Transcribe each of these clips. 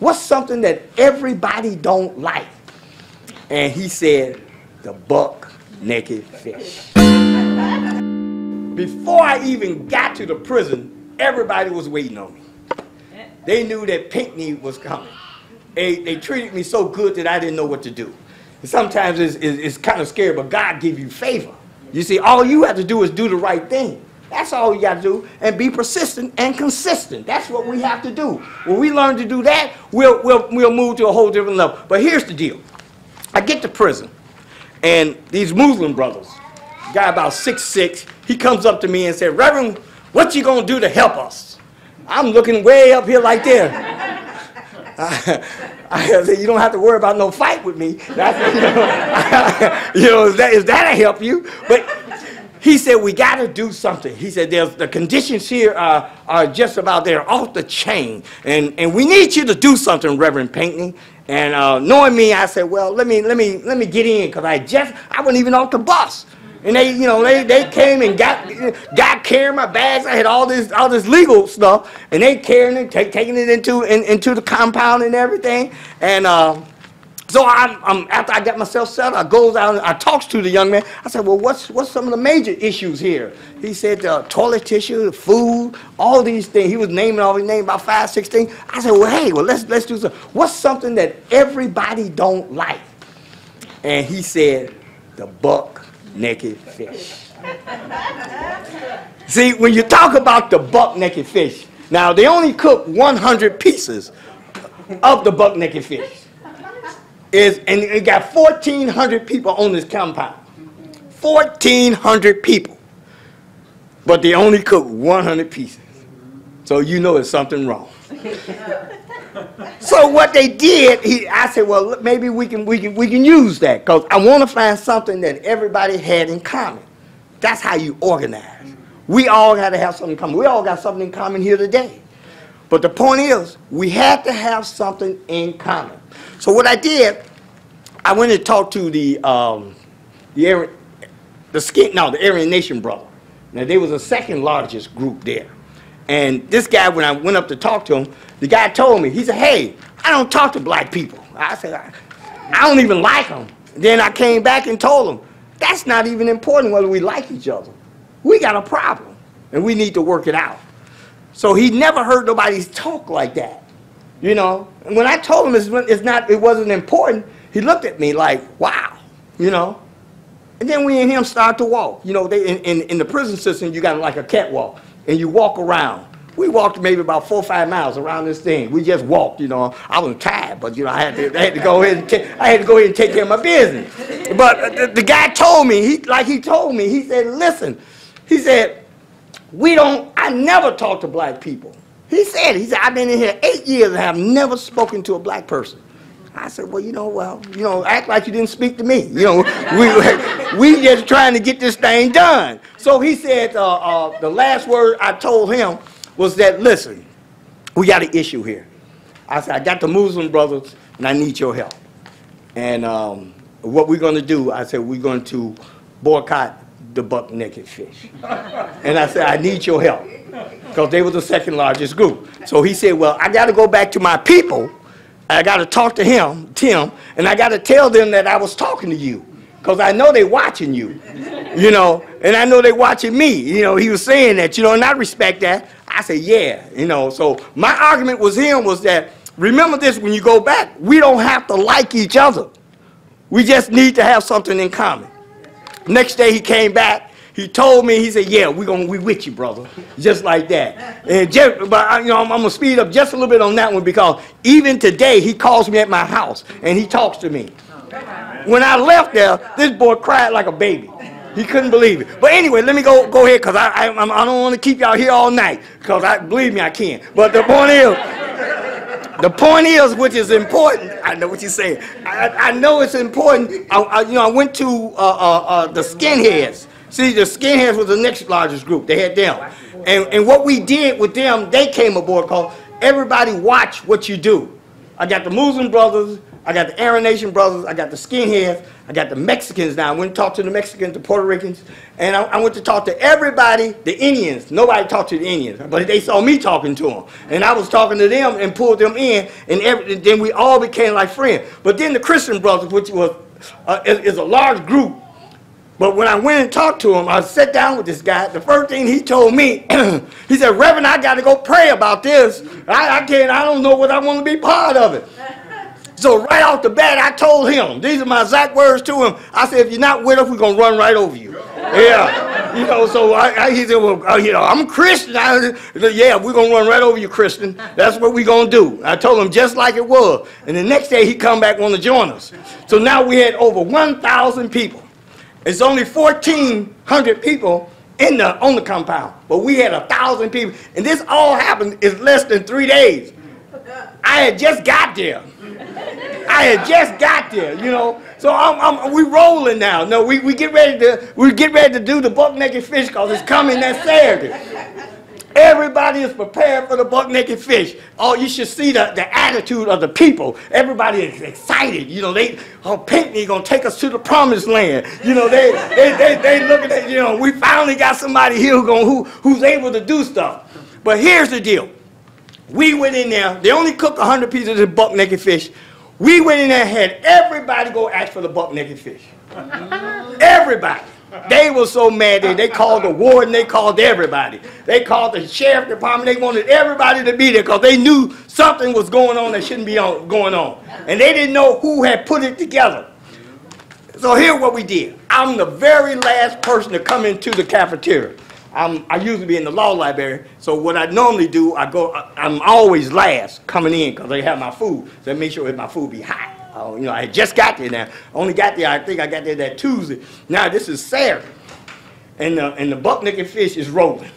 what's something that everybody don't like? And he said, the buck-naked fish. Before I even got to the prison, everybody was waiting on me. They knew that Pinkney was coming. They treated me so good that I didn't know what to do. And sometimes it's kind of scary, but God gives you favor. You see, all you have to do is do the right thing. That's all you got to do, and be persistent and consistent. That's what we have to do. When we learn to do that, we'll move to a whole different level. But here's the deal. I get to prison, and these Muslim brothers, guy about 6'6", he comes up to me and said, Reverend, what you going to do to help us? I'm looking way up here like there. I said, you don't have to worry about no fight with me. That's, is that a help you? But he said, we got to do something. He said, the conditions here are just about, they're off the chain. And we need you to do something, Reverend Pinkney. And knowing me, I said, well, let me get in, because I wasn't even off the bus. And they came and got carrying my bags. I had all this legal stuff, and they carrying it, taking it into the compound and everything. And so after I got myself settled, I goes out and I talks to the young man. I said, well, what's some of the major issues here? He said toilet tissue, food, all these things. He was naming all his names, about 5, 6 things. I said, well, hey, let's do something. What's something that everybody don't like? And he said, the buck-naked fish. See, when you talk about the buck-naked fish, now they only cook 100 pieces of the buck-naked fish. And it got 1,400 people on this compound. 1,400 people. But they only cook 100 pieces. So you know there's something wrong. So what they did, I said, well, maybe we can use that, because I want to find something that everybody had in common. That's how you organize. We all got to have something in common. We all got something in common here today. But the point is, we had to have something in common. So what I did, I went and talked to the Aryan Nation brother. Now, they was the second largest group there. And this guy, when I went up to talk to him, the guy told me, he said, hey, I don't talk to black people. I said, I don't even like them. Then I came back and told him, that's not even important whether we like each other. We got a problem, and we need to work it out. So he never heard nobody talk like that, you know. And when I told him it wasn't important, he looked at me like, wow, you know. And then we and him start to walk. You know, in the prison system, you got like a catwalk, and you walk around. We walked maybe about 4 or 5 miles around this thing. We just walked, you know. I was tired, but you know, I had to go ahead and take care of my business. But the guy told me, he said, listen, he said, I never talk to black people. He said, I've been in here 8 years and have never spoken to a black person. I said, well, act like you didn't speak to me. You know, we just trying to get this thing done. So he said, the last word I told him was that, listen, we got an issue here. I said, I got the Muslim brothers, and I need your help. And what we're going to do, I said, we're going to boycott the buck-naked fish. And I said, I need your help, because they were the second largest group. So he said, well, I got to go back to my people. I got to talk to him, Tim, and I got to tell them that I was talking to you, because I know they're watching you, you know, and I know they're watching me. You know, he was saying that, you know, and I respect that. I said, yeah, you know. So my argument was that, remember this, when you go back, we don't have to like each other. We just need to have something in common. Next day he came back. He told me, he said, yeah, we with you, brother. Just like that. And but you know, I'm going to speed up just a little bit on that one, because even today he calls me at my house and he talks to me. When I left there, this boy cried like a baby. He couldn't believe it. But anyway, let me go ahead, because I don't want to keep y'all here all night, because believe me, I can't. But the point is, which is important, I know what you're saying. I know it's important. You know, I went to the skinheads. See, the skinheads was the next largest group. They had them. And what we did with them, they came aboard called Everybody Watch What You Do. I got the Muslim brothers, I got the Aryan Nation brothers, I got the skinheads, I got the Mexicans now. I went and talked to the Mexicans, the Puerto Ricans, and I went to talk to everybody, the Indians. Nobody talked to the Indians, but they saw me talking to them. And I was talking to them and pulled them in, and then we all became like friends. But then the Christian brothers, which was is a large group, but when I went and talked to him, I sat down with this guy. The first thing he told me, he said, Reverend, I got to go pray about this. I don't know whether I want to be part of it. So right off the bat, I told him, these are my exact words to him. I said, if you're not with us, we're going to run right over you. Yeah. You know, so he said, well, you know, I'm a Christian. Yeah, we're going to run right over you, Christian. That's what we're going to do. I told him just like it was. And the next day, he come back want to join us. So now we had over 1,000 people. It's only 1,400 people on the compound. But we had 1,000 people. And this all happened in less than 3 days. I had just got there. You know. So we rolling now. No, we get ready to do the buck naked fish because it's coming that Saturday. Everybody is prepared for the buck naked fish. Oh, you should see the attitude of the people. Everybody is excited. You know, Pinkney gonna take us to the promised land. You know, they looking at, you know, we finally got somebody here who's able to do stuff. But here's the deal. We went in there, they only cooked 100 pieces of buck naked fish. We went in there and had everybody go ask for the buck naked fish. Everybody. They were so mad they called the warden, they called everybody. They called the sheriff department, they wanted everybody to be there because they knew something was going on that shouldn't be going on. And they didn't know who had put it together. So here's what we did. I'm the very last person to come into the cafeteria. I usually be in the law library, so what I normally do, I'm always last coming in because they have my food. So I make sure that my food be hot. You know, I just got there now. Only got there, I think I got there that Tuesday. Now this is Saturday, and the buck naked fish is rolling.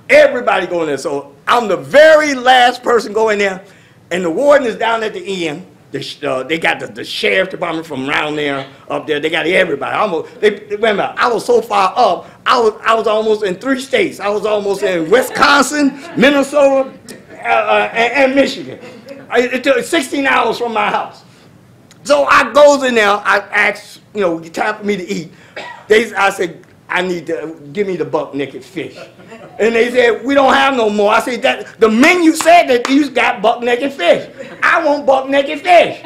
Everybody going there, so I'm the very last person going there, and the warden is down at the end. They got the sheriff department from around there, up there. They got everybody. Remember, I was so far up, I was almost in 3 states. I was almost in Wisconsin, Minnesota, and Michigan. It took 16 hours from my house. So I goes in there, I asked, you know, time for me to eat. I said, I need to, give me the buck naked fish. And they said, we don't have no more. I said, the menu said that you got buck naked fish. I want buck naked fish.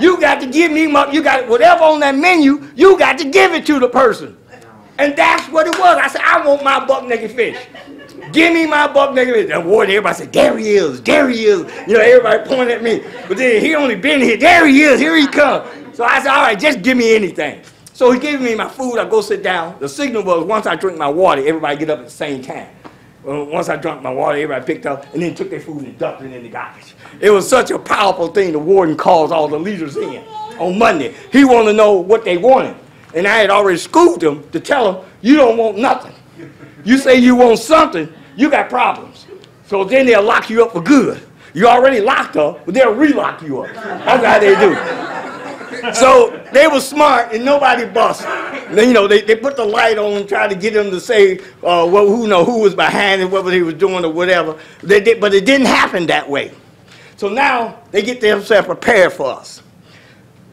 You got to give me, you got whatever on that menu, you got to give it to the person. And that's what it was. I said, I want my buck naked fish. Give me my buck naked fish. And everybody said, there he is, there he is. You know, everybody pointed at me. But then he only been here, there he is, here he comes. So I said, all right, just give me anything. So he gave me my food, I go sit down. The signal was once I drink my water, everybody get up at the same time. Once I drank my water, everybody picked up and then took their food and dumped it in the garbage. It was such a powerful thing. The warden calls all the leaders in on Monday. He wanted to know what they wanted. And I had already schooled them to tell them, you don't want nothing. You say you want something, you got problems. So then they'll lock you up for good. You already locked up, but they'll re-lock you up. That's how they do. So they were smart and nobody busted. You know, they put the light on and tried to get them to say who was behind it, what he was doing or whatever. But it didn't happen that way. So now they get themselves prepared for us.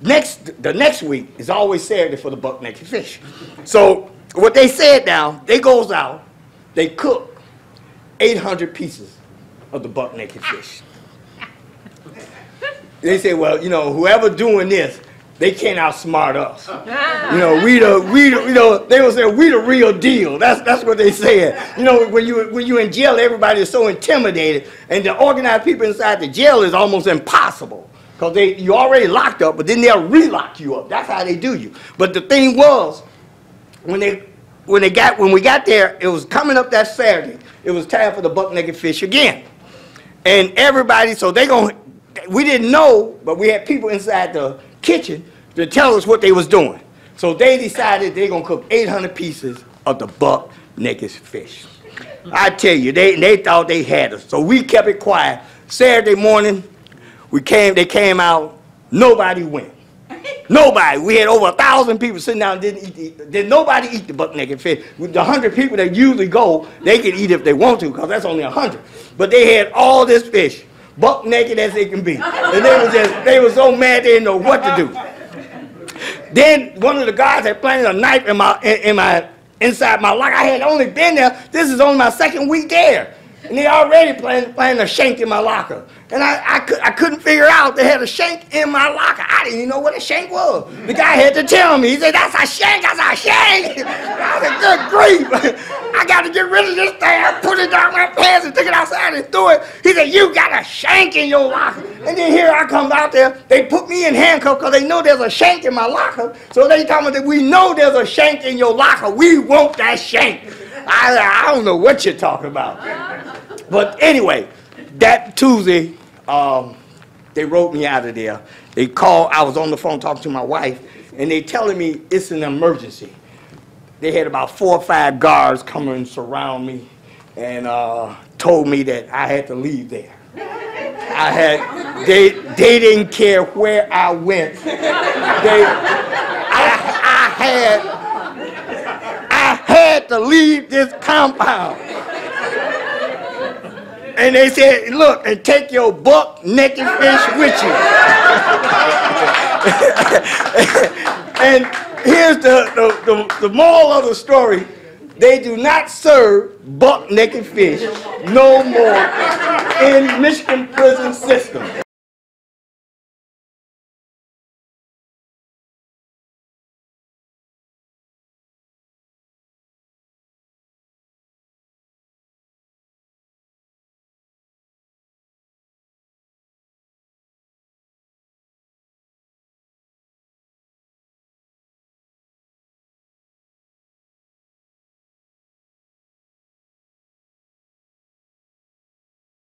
The next week is always Saturday for the buck naked fish. So what they said now, they goes out, they cook 800 pieces of the buck naked fish. They say, well, you know, whoever doing this, they can't outsmart us. You know, they will say we the real deal. That's what they said. You know, when you in jail, everybody is so intimidated, and the organized people inside the jail is almost impossible because you already locked up, but then they'll re-lock you up. That's how they do you. But the thing was, when we got there, it was coming up that Saturday. It was time for the buck naked fish again, and everybody. So we didn't know, but we had people inside the kitchen to tell us what they was doing. So they decided they're going to cook 800 pieces of the buck naked fish. I tell you, they thought they had us. So we kept it quiet. Saturday morning, they came out, nobody went. Nobody. We had over 1,000 people sitting down and didn't nobody eat the buck naked fish. With the 100 people that usually go, they can eat if they want to because that's only 100. But they had all this fish. buck naked as they can be. And they were so mad they didn't know what to do. Then one of the guards had planted a knife inside my locker. I had only been there, this is only my second week there. And they already planted a shank in my locker. And I couldn't figure out they had a shank in my locker. I didn't even know what a shank was. The guy had to tell me. He said, that's a shank, that's a shank. I said, good grief. I got to get rid of this thing. I put it down my pants and took it outside and threw it. He said, you got a shank in your locker. And then here I come out there. They put me in handcuffs because they know there's a shank in my locker. So they tell me that we know there's a shank in your locker. We want that shank. I don't know what you're talking about. But anyway, that Tuesday, they wrote me out of there. They called, I was on the phone talking to my wife, and they telling me it's an emergency. They had about 4 or 5 guards come and surround me and told me that I had to leave there. They didn't care where I went. I had to leave this compound. And they said, look, and take your buck naked fish with you. And here's the moral of the story. They do not serve buck naked fish no more in Michigan prison system.